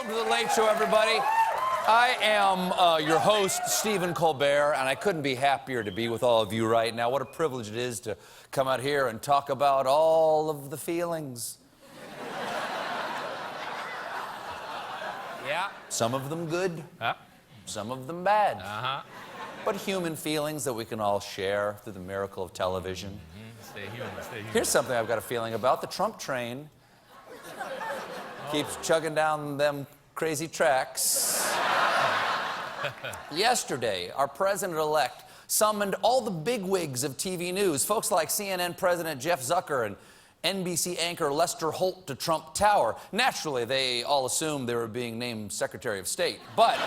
Welcome to The Late Show, everybody. I am your host, Stephen Colbert, and I couldn't be happier to be with all of you right now. What a privilege it is to come out here and talk about all of the feelings. Yeah. Some of them good, some of them bad. But human feelings that we can all share through the miracle of television. Stay human, stay human. Here's something I've got a feeling about. The Trump train keeps chugging down them crazy tracks. Yesterday, our president-elect summoned all the bigwigs of TV news, folks like CNN President Jeff Zucker and NBC anchor Lester Holt to Trump Tower. Naturally, they all assumed they were being named Secretary of State, but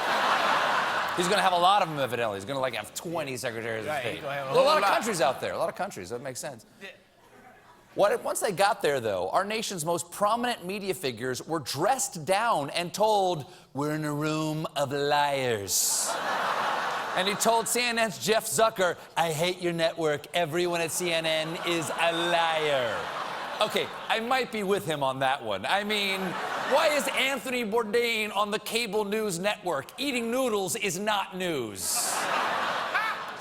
he's going to have a lot of them, evidently. He's going to, have 20 Secretaries of State. There's a lot of countries out there, a lot of countries. That makes sense. Once they got there, though, our nation's most prominent media figures were dressed down and told, "We're in a room of liars." And he told CNN's Jeff Zucker, "I hate your network. Everyone at CNN is a liar." Okay, I might be with him on that one. I mean, why is Anthony Bourdain on the cable news network? Eating noodles is not news.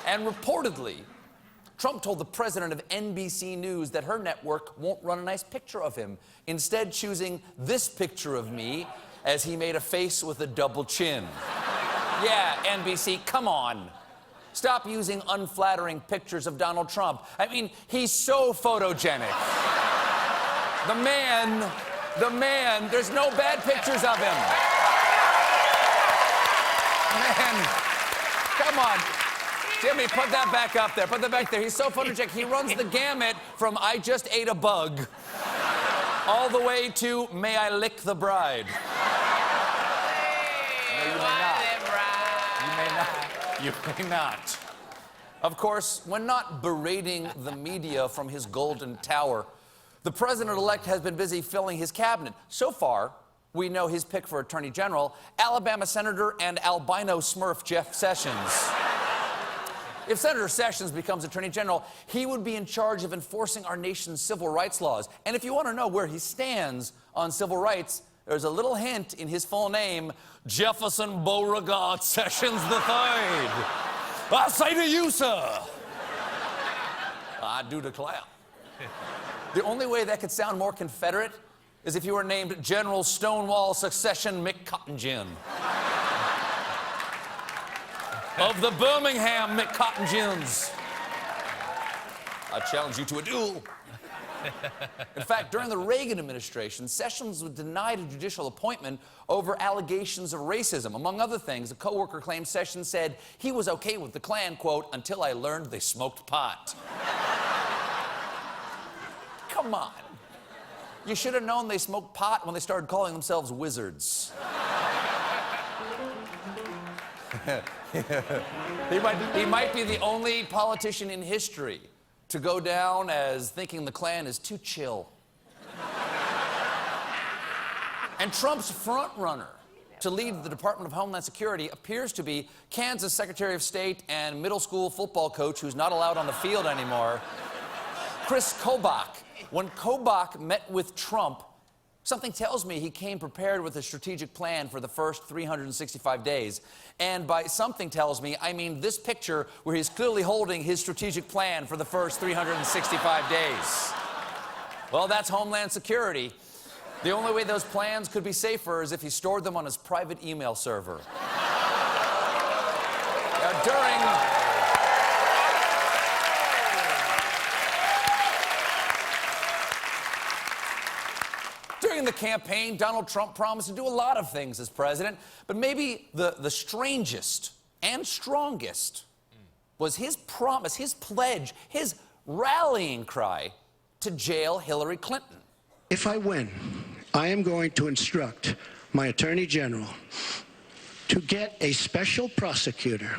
And reportedly, Trump told the president of NBC News that her network won't run a nice picture of him, instead choosing this picture of me as he made a face with a double chin. Yeah, NBC, come on. Stop using unflattering pictures of Donald Trump. I mean, he's so photogenic. The man, there's no bad pictures of him. Man, come on. Jimmy, put that back up there. Put that back there. He's so photogenic. He runs the gamut from "I just ate a bug" all the way to "May I lick the bride." No, you may not. You may not. Of course, when not berating the media from his golden tower, the president-elect has been busy filling his cabinet. So far, we know his pick for Attorney General, Alabama Senator and albino Smurf Jeff Sessions. If Senator Sessions becomes Attorney General, he would be in charge of enforcing our nation's civil rights laws. And if you want to know where he stands on civil rights, there's a little hint in his full name, Jefferson Beauregard Sessions III. I say to you, sir, I do declare. The only way that could sound more Confederate is if you were named General Stonewall Succession McCottongin. Of the Birmingham McCottongins. I challenge you to a duel. In fact, during the Reagan administration, Sessions was denied a judicial appointment over allegations of racism. Among other things, a coworker claimed Sessions said he was okay with the Klan, quote, "until I learned they smoked pot." Come on. You should have known they smoked pot when they started calling themselves wizards. He might be the only politician in history to go down as thinking the Klan is too chill. And Trump's front runner to lead the Department of Homeland Security appears to be Kansas Secretary of State and middle school football coach who's not allowed on the field anymore, Chris Kobach. When Kobach met with Trump, something tells me he came prepared with a strategic plan for the first 365 days. And by something tells me, I mean this picture where he's clearly holding his strategic plan for the first 365 days. Well, that's Homeland Security. The only way those plans could be safer is if he stored them on his private email server. During the campaign, Donald Trump promised to do a lot of things as president, but maybe the strangest and strongest was his promise, his pledge, his rallying cry to jail Hillary Clinton. If I win, I am going to instruct my Attorney General to get a special prosecutor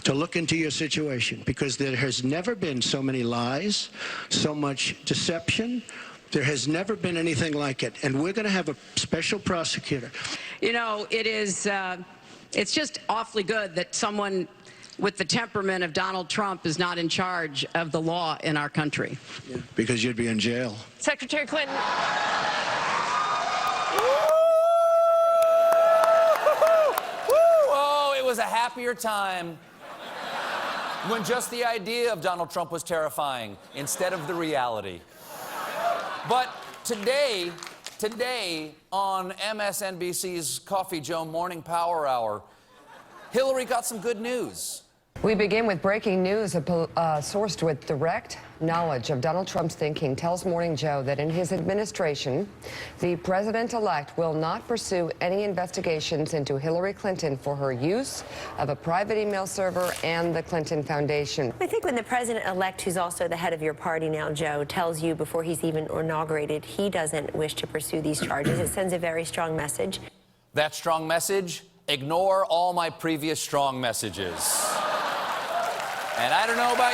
to look into your situation, because there has never been so many lies, so much deception. There has never been anything like it, and we're going to have a special prosecutor. You know, it's just awfully good that someone with the temperament of Donald Trump is not in charge of the law in our country. Yeah, because you'd be in jail. Secretary Clinton. was a happier time when just the idea of Donald Trump was terrifying instead of the reality. But today on MSNBC's Coffee Joe Morning Power Hour, Hillary got some good news. We begin with breaking news. Sourced with direct knowledge of Donald Trump's thinking tells Morning Joe that in his administration, the president-elect will not pursue any investigations into Hillary Clinton for her use of a private email server and the Clinton Foundation. I think when the president-elect, who's also the head of your party now, Joe, tells you before he's even inaugurated he doesn't wish to pursue these charges, it sends a very strong message. That strong message? Ignore all my previous strong messages. And I don't know about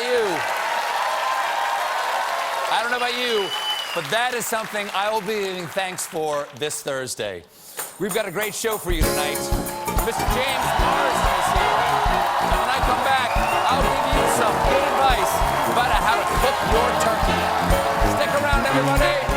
you, but that is something I will be giving thanks for this Thursday. We've got a great show for you tonight. Mr. James Marsden is here. And when I come back, I'll give you some good advice about how to cook your turkey. Stick around, everybody.